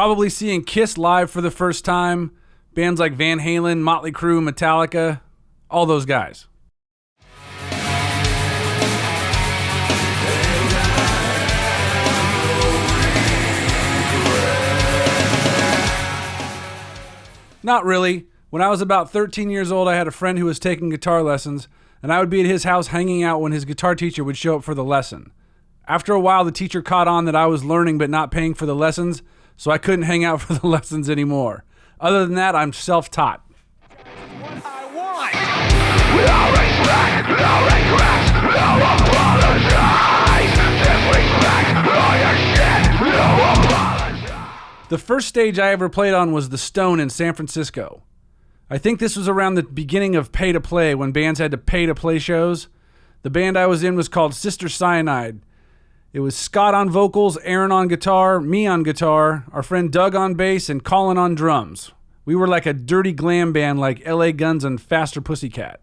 Probably seeing Kiss live for the first time, bands like Van Halen, Motley Crue, Metallica, all those guys. Not really. When I was about 13 years old, I had a friend who was taking guitar lessons, and I would be at his house hanging out when his guitar teacher would show up for the lesson. After a while, the teacher caught on that I was learning but not paying for the lessons, so I couldn't hang out for the lessons anymore. Other than that, I'm self-taught. What I want. No respect, no regrets, no apologize. Disrespect, all your shit, no apologize. The first stage I ever played on was the Stone in San Francisco. I think this was around the beginning of pay to play, when bands had to pay to play shows. The band I was in was called Sister Cyanide. It was Scott on vocals, Aaron on guitar, me on guitar, our friend Doug on bass, and Colin on drums. We were like a dirty glam band like LA Guns and Faster Pussycat.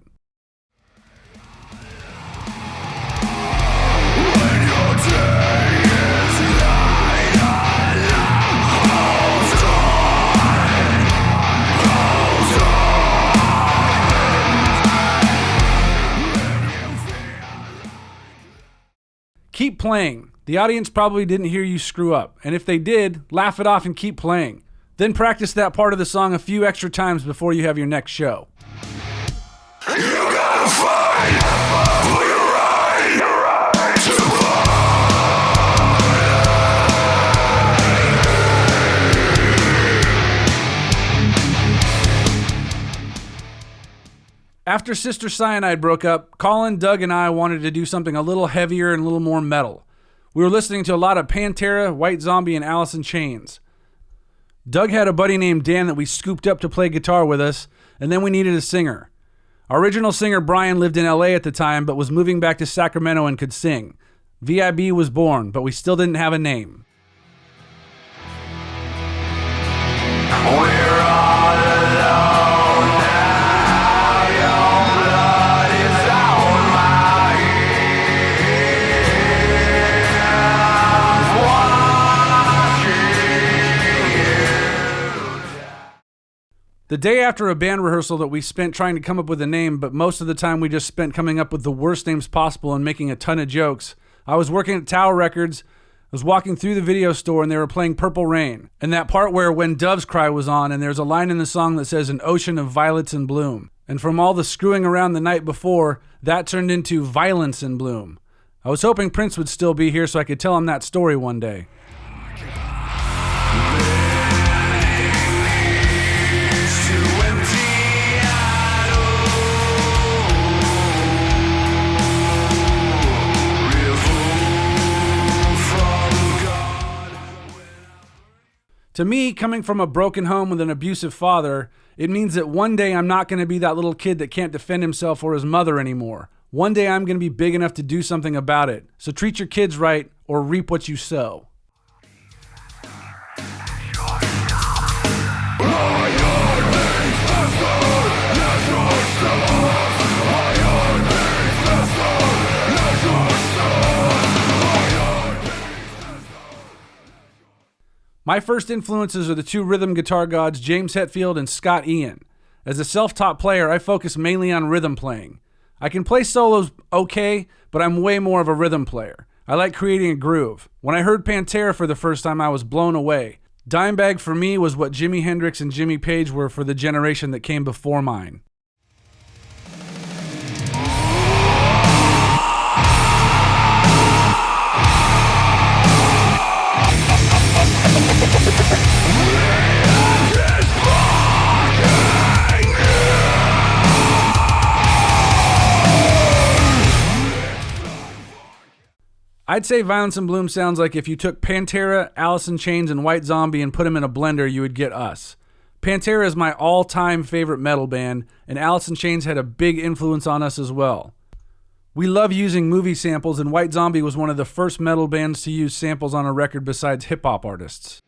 Keep playing. The audience probably didn't hear you screw up, and if they did, laugh it off and keep playing. Then practice that part of the song a few extra times before you have your next show. You gotta fight for your right to After Sister Cyanide broke up, Colin, Doug, and I wanted to do something a little heavier and a little more metal. We were listening to a lot of Pantera, White Zombie, and Alice in Chains. Doug had a buddy named Dan that we scooped up to play guitar with us, and then we needed a singer. Our original singer, Brian, lived in LA at the time, but was moving back to Sacramento and could sing. VIB was born, but we still didn't have a name. We're all alone now. Your blood is on my hands. The day after a band rehearsal that we spent trying to come up with a name, but most of the time we just spent coming up with the worst names possible and making a ton of jokes, I was working at Tower Records. I was walking through the video store and they were playing Purple Rain, and that part where When Doves Cry was on, and there's a line in the song that says an ocean of violets in bloom. And from all the screwing around the night before, that turned into Violence in Bloom. I was hoping Prince would still be here so I could tell him that story one day. To me, coming from a broken home with an abusive father, it means that one day I'm not going to be that little kid that can't defend himself or his mother anymore. One day I'm going to be big enough to do something about it. So treat your kids right or reap what you sow. My first influences are the two rhythm guitar gods, James Hetfield and Scott Ian. As a self-taught player, I focus mainly on rhythm playing. I can play solos okay, but I'm way more of a rhythm player. I like creating a groove. When I heard Pantera for the first time, I was blown away. Dimebag for me was what Jimi Hendrix and Jimmy Page were for the generation that came before mine. I'd say Violence in Bloom sounds like if you took Pantera, Alice in Chains, and White Zombie and put them in a blender, you would get us. Pantera is my all-time favorite metal band, and Alice in Chains had a big influence on us as well. We love using movie samples, and White Zombie was one of the first metal bands to use samples on a record besides hip-hop artists.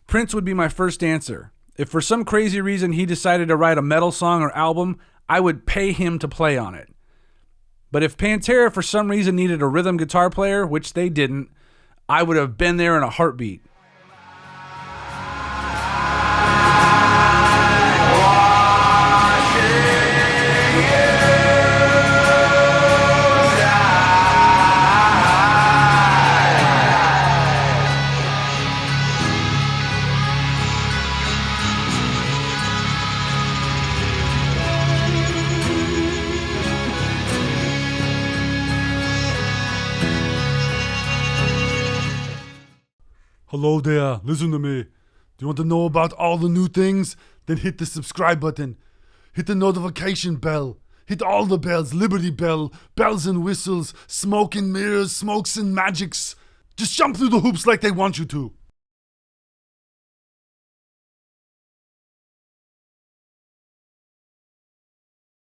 Prince would be my first answer. If for some crazy reason he decided to write a metal song or album, I would pay him to play on it. But if Pantera for some reason needed a rhythm guitar player, which they didn't, I would have been there in a heartbeat. Hello there, listen to me. Do you want to know about all the new things? Then hit the subscribe button. Hit the notification bell. Hit all the bells, Liberty Bell, bells and whistles, smoke and mirrors, smokes and magics. Just jump through the hoops like they want you to.